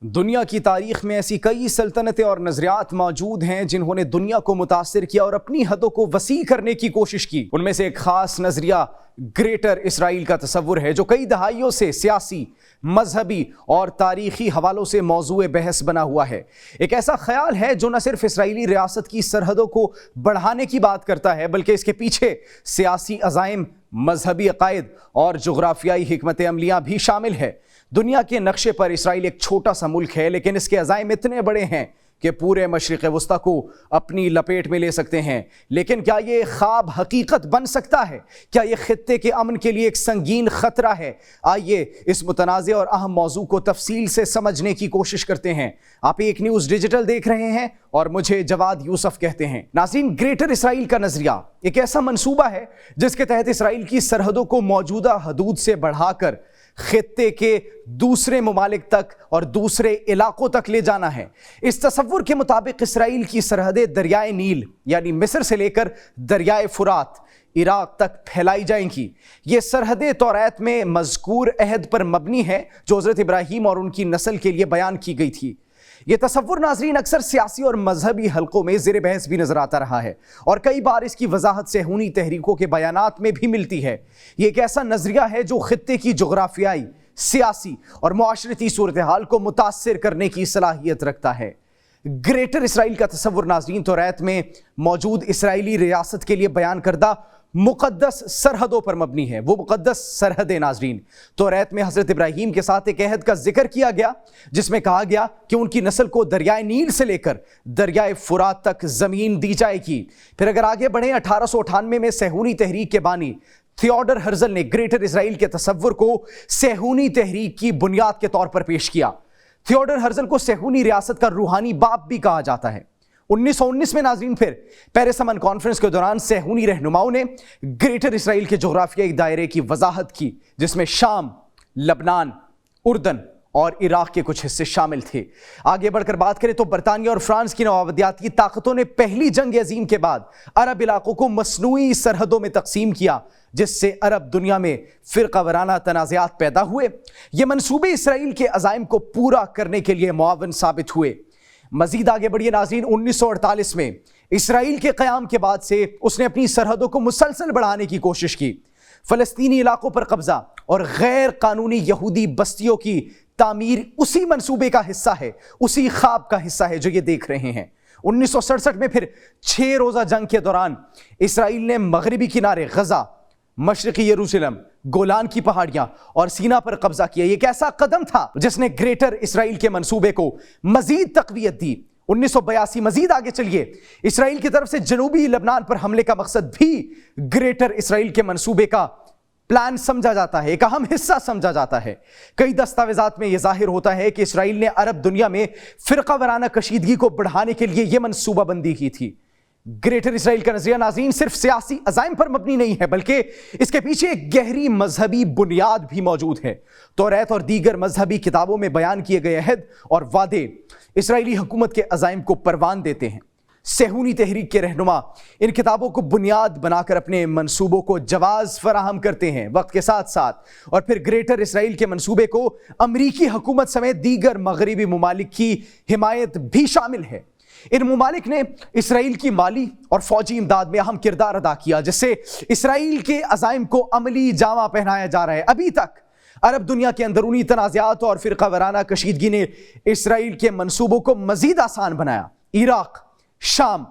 دنیا کی تاریخ میں ایسی کئی سلطنتیں اور نظریات موجود ہیں جنہوں نے دنیا کو متاثر کیا اور اپنی حدوں کو وسیع کرنے کی کوشش کی۔ ان میں سے ایک خاص نظریہ گریٹر اسرائیل کا تصور ہے جو کئی دہائیوں سے سیاسی، مذہبی اور تاریخی حوالوں سے موضوع بحث بنا ہوا ہے۔ ایک ایسا خیال ہے جو نہ صرف اسرائیلی ریاست کی سرحدوں کو بڑھانے کی بات کرتا ہے بلکہ اس کے پیچھے سیاسی عزائم، مذہبی عقائد اور جغرافیائی حکمت عملیاں بھی شامل ہے۔ دنیا کے نقشے پر اسرائیل ایک چھوٹا سا ملک ہے لیکن اس کے عزائم اتنے بڑے ہیں کہ پورے مشرق وسطیٰ کو اپنی لپیٹ میں لے سکتے ہیں۔ لیکن کیا یہ خواب حقیقت بن سکتا ہے؟ کیا یہ خطے کے امن کے لیے ایک سنگین خطرہ ہے؟ آئیے اس متنازع اور اہم موضوع کو تفصیل سے سمجھنے کی کوشش کرتے ہیں۔ آپ ایک نیوز ڈیجیٹل دیکھ رہے ہیں اور مجھے جواد یوسف کہتے ہیں۔ ناظرین، گریٹر اسرائیل کا نظریہ ایک ایسا منصوبہ ہے جس کے تحت اسرائیل کی سرحدوں کو موجودہ حدود سے بڑھا کر خطے کے دوسرے ممالک تک اور دوسرے علاقوں تک لے جانا ہے۔ اس تصور کے مطابق اسرائیل کی سرحدیں دریائے نیل یعنی مصر سے لے کر دریائے فرات عراق تک پھیلائی جائیں گی۔ یہ سرحدیں توریت میں مذکور عہد پر مبنی ہے جو حضرت ابراہیم اور ان کی نسل کے لیے بیان کی گئی تھی۔ یہ تصور ناظرین اکثر سیاسی اور مذہبی حلقوں میں زیر بحث بھی نظر آتا رہا ہے اور کئی بار اس کی وضاحت صہیونی تحریکوں کے بیانات میں بھی ملتی ہے۔ یہ ایک ایسا نظریہ ہے جو خطے کی جغرافیائی، سیاسی اور معاشرتی صورتحال کو متاثر کرنے کی صلاحیت رکھتا ہے۔ گریٹر اسرائیل کا تصور ناظرین توریت میں موجود اسرائیلی ریاست کے لیے بیان کردہ مقدس سرحدوں پر مبنی ہے۔ وہ مقدس سرحدیں ناظرین توریت میں حضرت ابراہیم کے ساتھ ایک عہد کا ذکر کیا گیا جس میں کہا گیا کہ ان کی نسل کو دریائے نیل سے لے کر دریائے فرات تک زمین دی جائے گی۔ پھر اگر آگے بڑھیں 1898 میں صہیونی تحریک کے بانی تھیوڈر ہرزل نے گریٹر اسرائیل کے تصور کو صہیونی تحریک کی بنیاد کے طور پر پیش کیا۔ تھیوڈر ہرزل کو صہیونی ریاست کا روحانی باپ بھی کہا جاتا ہے۔ 1919 میں ناظرین پھر پیرس امن کانفرنس کے دوران صہیونی رہنماؤں نے گریٹر اسرائیل کے جغرافیائی دائرے کی وضاحت کی جس میں شام، لبنان، اردن اور عراق کے کچھ حصے شامل تھے۔ آگے بڑھ کر بات کریں تو برطانیہ اور فرانس کی نوآبادیاتی طاقتوں نے پہلی جنگ عظیم کے بعد عرب علاقوں کو مصنوعی سرحدوں میں تقسیم کیا جس سے عرب دنیا میں فرقہ وارانہ تنازعات پیدا ہوئے۔ یہ منصوبے اسرائیل کے عزائم کو پورا کرنے کے لیے معاون ثابت ہوئے۔ مزید آگے بڑھیے ناظرین، 1948 میں اسرائیل کے قیام کے بعد سے اس نے اپنی سرحدوں کو مسلسل بڑھانے کی کوشش کی۔ فلسطینی علاقوں پر قبضہ اور غیر قانونی یہودی بستیوں کی تعمیر اسی منصوبے کا حصہ ہے، اسی خواب کا حصہ ہے جو یہ دیکھ رہے ہیں۔ 1967 میں پھر 6 روزہ جنگ کے دوران اسرائیل نے مغربی کنارے غزہ، مشرقی یروشلم، گولان کی پہاڑیاں اور سینا پر قبضہ کیا۔ یہ ایک ایسا قدم تھا جس نے گریٹر اسرائیل کے منصوبے کو مزید تقویت دی۔ 1982 مزید آگے چلیے، اسرائیل کی طرف سے جنوبی لبنان پر حملے کا مقصد بھی گریٹر اسرائیل کے منصوبے کا پلان سمجھا جاتا ہے، ایک اہم حصہ سمجھا جاتا ہے۔ کئی دستاویزات میں یہ ظاہر ہوتا ہے کہ اسرائیل نے عرب دنیا میں فرقہ وارانہ کشیدگی کو بڑھانے کے لیے یہ منصوبہ بندی کی تھی۔ گریٹر اسرائیل کا نظریہ ناظرین صرف سیاسی عزائم پر مبنی نہیں ہے بلکہ اس کے پیچھے ایک گہری مذہبی بنیاد بھی موجود ہے۔ توریت اور دیگر مذہبی کتابوں میں بیان کیے گئے عہد اور وعدے اسرائیلی حکومت کے عزائم کو پروان دیتے ہیں۔ صہیونی تحریک کے رہنما ان کتابوں کو بنیاد بنا کر اپنے منصوبوں کو جواز فراہم کرتے ہیں وقت کے ساتھ ساتھ، اور پھر گریٹر اسرائیل کے منصوبے کو امریکی حکومت سمیت دیگر مغربی ممالک کی حمایت بھی شامل ہے۔ ان ممالک نے اسرائیل کی مالی اور فوجی امداد میں اہم کردار ادا کیا جس سے اسرائیل کے عزائم کو عملی جامہ پہنایا جا رہا ہے۔ ابھی تک عرب دنیا کے اندرونی تنازعات اور فرقہ وارانہ کشیدگی نے اسرائیل کے منصوبوں کو مزید آسان بنایا۔ عراق، شام،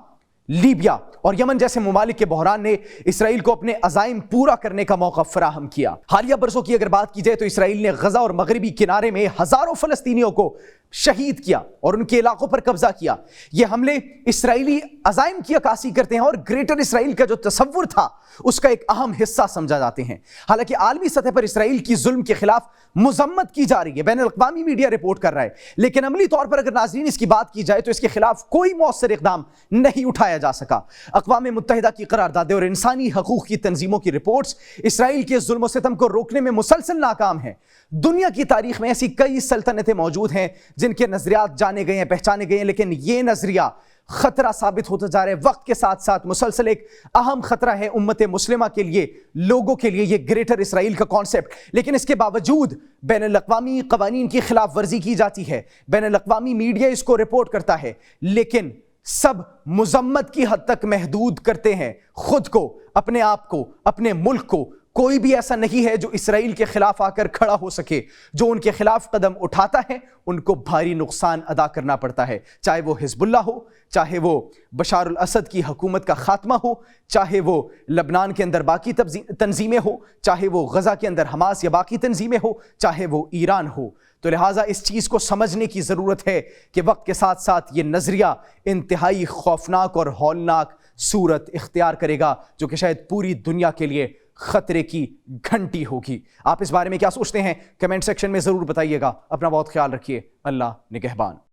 لیبیا اور یمن جیسے ممالک کے بحران نے اسرائیل کو اپنے عزائم پورا کرنے کا موقع فراہم کیا۔ حالیہ برسوں کی اگر بات کی جائے تو اسرائیل نے غزہ اور مغربی کنارے میں ہزاروں فلسطینیوں کو شہید کیا اور ان کے علاقوں پر قبضہ کیا۔ یہ حملے اسرائیلی عزائم کی عکاسی کرتے ہیں اور گریٹر اسرائیل کا جو تصور تھا اس کا ایک اہم حصہ سمجھا جاتے ہیں۔ حالانکہ عالمی سطح پر اسرائیل کی ظلم کے خلاف مذمت کی جا رہی ہے، بین الاقوامی میڈیا رپورٹ کر رہا ہے، لیکن عملی طور پر اگر ناظرین اس کی بات کی جائے تو اس کے خلاف کوئی مؤثر اقدام نہیں اٹھایا جا سکا۔ اقوام متحدہ کی قراردادیں اور انسانی حقوق کی تنظیموں کی رپورٹس اسرائیل کے ظلم و ستم کو روکنے میں مسلسل ناکام ہیں۔ دنیا کی تاریخ میں ایسی کئی سلطنتیں موجود ہیں جن کے نظریات جانے گئے ہیں، پہچانے گئے ہیں، لیکن یہ نظریہ خطرہ ثابت ہوتا جا رہا ہے وقت کے ساتھ ساتھ، مسلسل ایک اہم خطرہ ہے امت مسلمہ کے لیے، لوگوں کے لیے، یہ گریٹر اسرائیل کا کانسیپٹ۔ لیکن اس کے باوجود بین الاقوامی قوانین کی خلاف ورزی کی جاتی ہے، بین الاقوامی میڈیا اس کو رپورٹ کرتا ہے، لیکن سب مذمت کی حد تک محدود کرتے ہیں خود کو، اپنے آپ کو، اپنے ملک کو۔ کوئی بھی ایسا نہیں ہے جو اسرائیل کے خلاف آ کر کھڑا ہو سکے۔ جو ان کے خلاف قدم اٹھاتا ہے ان کو بھاری نقصان ادا کرنا پڑتا ہے، چاہے وہ حزب اللہ ہو، چاہے وہ بشار الاسد کی حکومت کا خاتمہ ہو، چاہے وہ لبنان کے اندر باقی تنظیمیں ہو، چاہے وہ غزہ کے اندر حماس یا باقی تنظیمیں ہو، چاہے وہ ایران ہو۔ تو لہٰذا اس چیز کو سمجھنے کی ضرورت ہے کہ وقت کے ساتھ ساتھ یہ نظریہ انتہائی خوفناک اور ہولناک صورت اختیار کرے گا، جو کہ شاید پوری دنیا کے لیے خطرے کی گھنٹی ہوگی۔ آپ اس بارے میں کیا سوچتے ہیں؟ کمنٹ سیکشن میں ضرور بتائیے گا۔ اپنا بہت خیال رکھیے۔ اللہ نگہبان۔